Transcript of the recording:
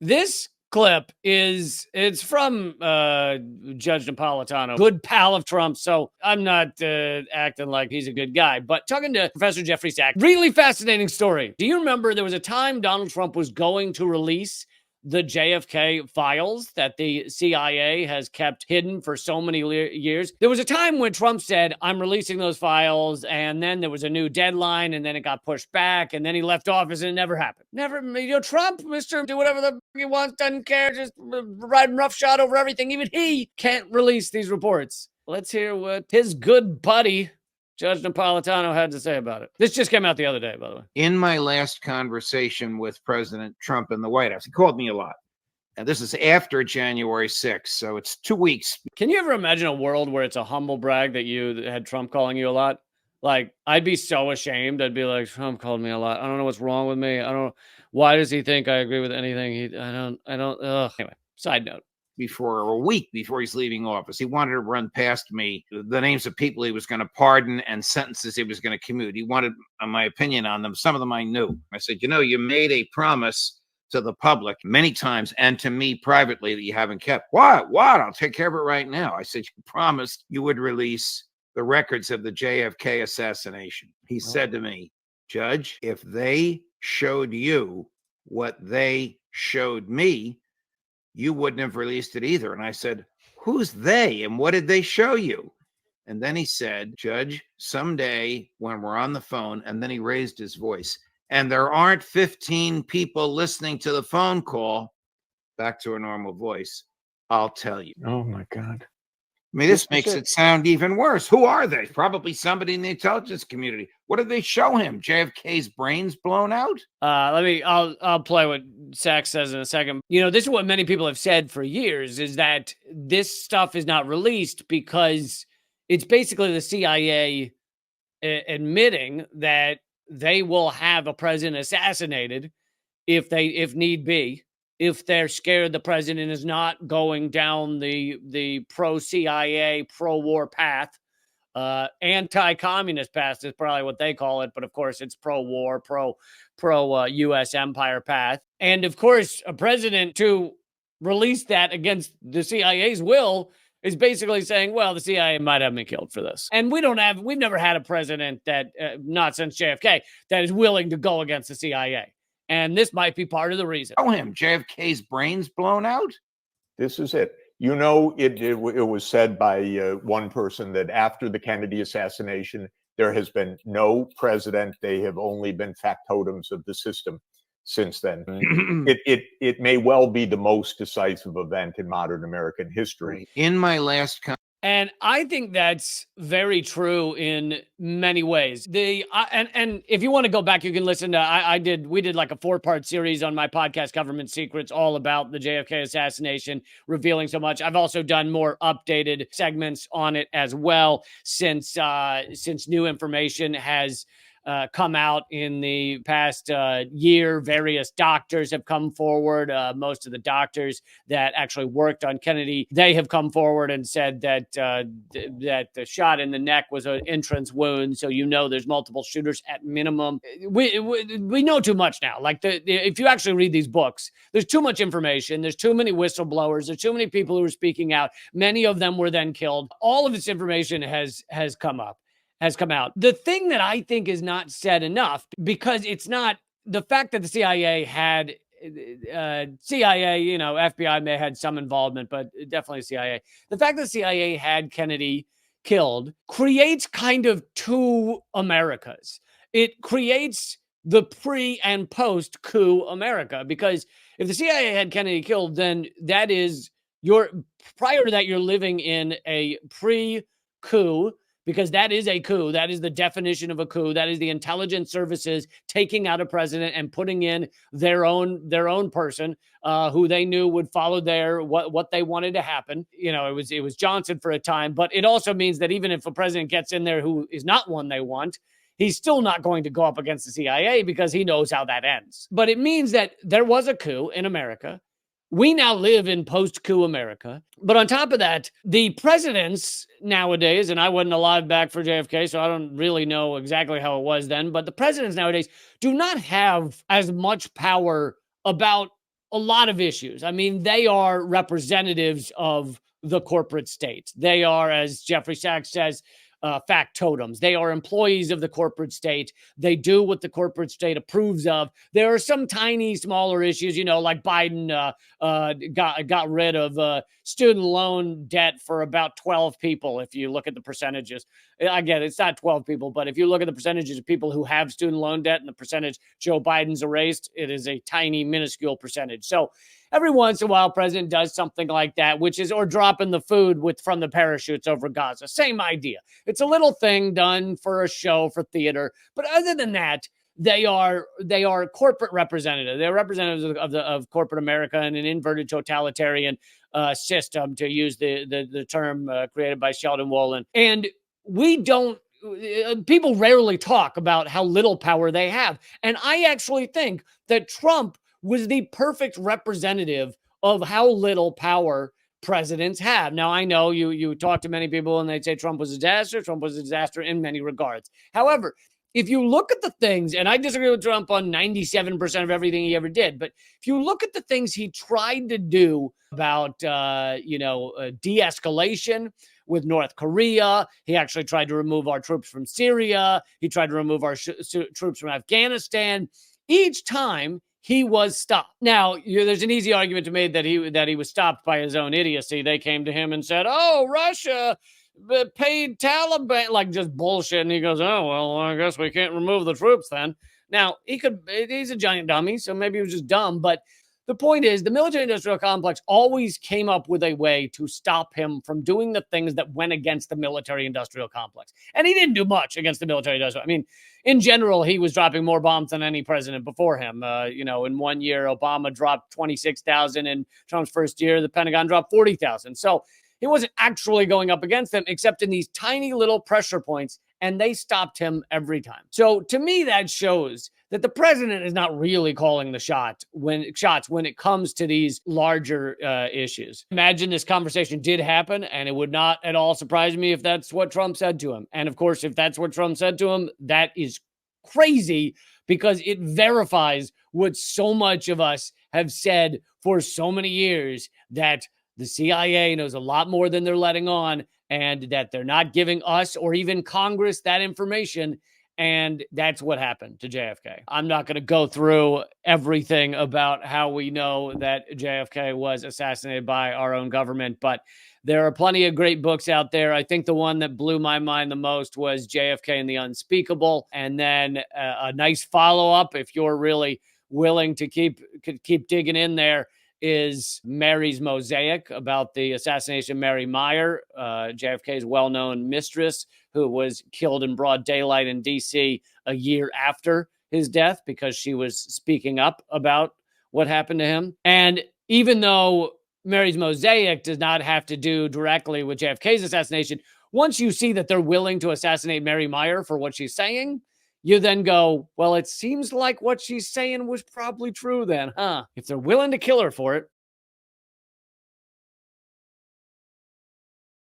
This clip it's from Judge Napolitano, good pal of Trump. So I'm not acting like he's a good guy, but talking to Professor Jeffrey Sachs, really fascinating story. Do you remember there was a time Donald Trump was going to release the JFK files that the CIA has kept hidden for so many years? There was a time when Trump said, I'm releasing those files, and then there was a new deadline, and then it got pushed back, and then he left office, and it never happened. Trump, Mr. Do whatever the he wants, doesn't care, just riding roughshod over everything. Even he can't release these reports. Let's hear what his good buddy, Judge Napolitano, had to say about it. This just came out the other day, by the way. In my last conversation with President Trump in the White House, he called me a lot. And this is after January 6th, so it's 2 weeks. Can you ever imagine a world where it's a humble brag that you had Trump calling you a lot? Like, I'd be so ashamed. I'd be like, Trump called me a lot. I don't know what's wrong with me. I don't know. Why does he think I agree with anything? I don't. Anyway, side note. Before a week before he's leaving office, he wanted to run past me the names of people he was going to pardon and sentences he was going to commute. He wanted my opinion on them. Some of them I knew. I said, you made a promise to the public many times and to me privately that you haven't kept. What? I'll take care of it right now. I said, you promised you would release the records of the JFK assassination. He said to me, Judge, if they showed you what they showed me, you wouldn't have released it either. And I said, who's they and what did they show you? And then he said, Judge, someday when we're on the phone, and then he raised his voice, and there aren't 15 people listening to the phone call, back to a normal voice, I'll tell you. Oh my God. I mean, this makes it sound even worse. Who are they? Probably somebody in the intelligence community. What did they show him? JFK's brains blown out? I'll play what Sachs says in a second. This is what many people have said for years, is that this stuff is not released because it's basically the CIA admitting that they will have a president assassinated if need be. If they're scared the president is not going down the pro-CIA, pro-war path, anti-communist path is probably what they call it, but of course it's pro-war, pro-U.S. empire path. And of course, a president to release that against the CIA's will is basically saying, well, the CIA might have me killed for this. And we've never had a president that, not since JFK, that is willing to go against the CIA. And this might be part of the reason. Show him JFK's brains blown out? This is it. It was said by one person that after the Kennedy assassination, there has been no president. They have only been factotums of the system since then. It may well be the most decisive event in modern American history. In my last and I think that's very true in many ways. And if you want to go back, you can listen to, we did like a 4-part series on my podcast, Government Secrets, all about the JFK assassination, revealing so much. I've also done more updated segments on it as well, since new information has come out in the past year. Various doctors have come forward. Most of the doctors that actually worked on Kennedy, they have come forward and said that the shot in the neck was an entrance wound. So there's multiple shooters at minimum. We know too much now. Like if you actually read these books, there's too much information. There's too many whistleblowers. There's too many people who are speaking out. Many of them were then killed. All of this information has come out. The thing that I think is not said enough, because it's not the fact that the CIA had FBI may have had some involvement, but definitely CIA. The fact that the CIA had Kennedy killed creates kind of two Americas. It creates the pre and post coup America, because if the CIA had Kennedy killed, then that is prior to that, you're living in a pre-coup. Because that is a coup. That is the definition of a coup. That is the intelligence services taking out a president and putting in their own person who they knew would follow what they wanted to happen. It was Johnson for a time, but it also means that even if a president gets in there who is not one they want, he's still not going to go up against the CIA because he knows how that ends. But it means that there was a coup in America. We now live in post-coup America. But on top of that, the presidents nowadays, and I wasn't alive back for JFK, so I don't really know exactly how it was then, but the presidents nowadays do not have as much power about a lot of issues. I mean, they are representatives of the corporate state. They are, as Jeffrey Sachs says, factotums. They are employees of the corporate state. They do what the corporate state approves of. There are some tiny, smaller issues, like Biden got rid of student loan debt for about 12 people. If you look at the percentages, again, it's not 12 people, but if you look at the percentages of people who have student loan debt and the percentage Joe Biden's erased, it is a tiny, minuscule percentage. So every once in a while, president does something like that, or dropping the food from the parachutes over Gaza. Same idea. It's a little thing done for a show, for theater. But other than that, they are corporate representatives. They're representatives of corporate America in an inverted totalitarian system, to use the term created by Sheldon Wolin. And people rarely talk about how little power they have. And I actually think that Trump was the perfect representative of how little power presidents have. Now, I know you talk to many people and they'd say Trump was a disaster. Trump was a disaster in many regards. However, if you look at the things, and I disagree with Trump on 97% of everything he ever did, but if you look at the things he tried to do about, de-escalation with North Korea, he actually tried to remove our troops from Syria. He tried to remove our troops from Afghanistan. Each time, he was stopped. Now, there's an easy argument to make that he was stopped by his own idiocy. They came to him and said, "Oh, Russia paid Taliban," like just bullshit. And he goes, "Oh, well, I guess we can't remove the troops then." Now, he's a giant dummy, so maybe he was just dumb. But the point is, the military-industrial complex always came up with a way to stop him from doing the things that went against the military-industrial complex. And he didn't do much against the military-industrial. I mean, in general, he was dropping more bombs than any president before him. In 1 year, Obama dropped 26,000. In Trump's first year, the Pentagon dropped 40,000. So he wasn't actually going up against them, except in these tiny little pressure points, and they stopped him every time. So to me, that shows that the president is not really calling the shots when it comes to these larger issues. Imagine this conversation did happen, and it would not at all surprise me if that's what Trump said to him. And of course, if that's what Trump said to him, that is crazy, because it verifies what so much of us have said for so many years, that the CIA knows a lot more than they're letting on, and that they're not giving us or even Congress that information. And that's what happened to JFK. I'm not going to go through everything about how we know that JFK was assassinated by our own government, but there are plenty of great books out there. I think the one that blew my mind the most was JFK and the Unspeakable. And then a nice follow-up, if you're really willing to keep digging in there, is Mary's Mosaic, about the assassination of Mary Meyer, JFK's well-known mistress, who was killed in broad daylight in D.C. a year after his death because she was speaking up about what happened to him. And even though Mary's Mosaic does not have to do directly with JFK's assassination, once you see that they're willing to assassinate Mary Meyer for what she's saying, you then go, well, it seems like what she's saying was probably true then, huh? If they're willing to kill her for it,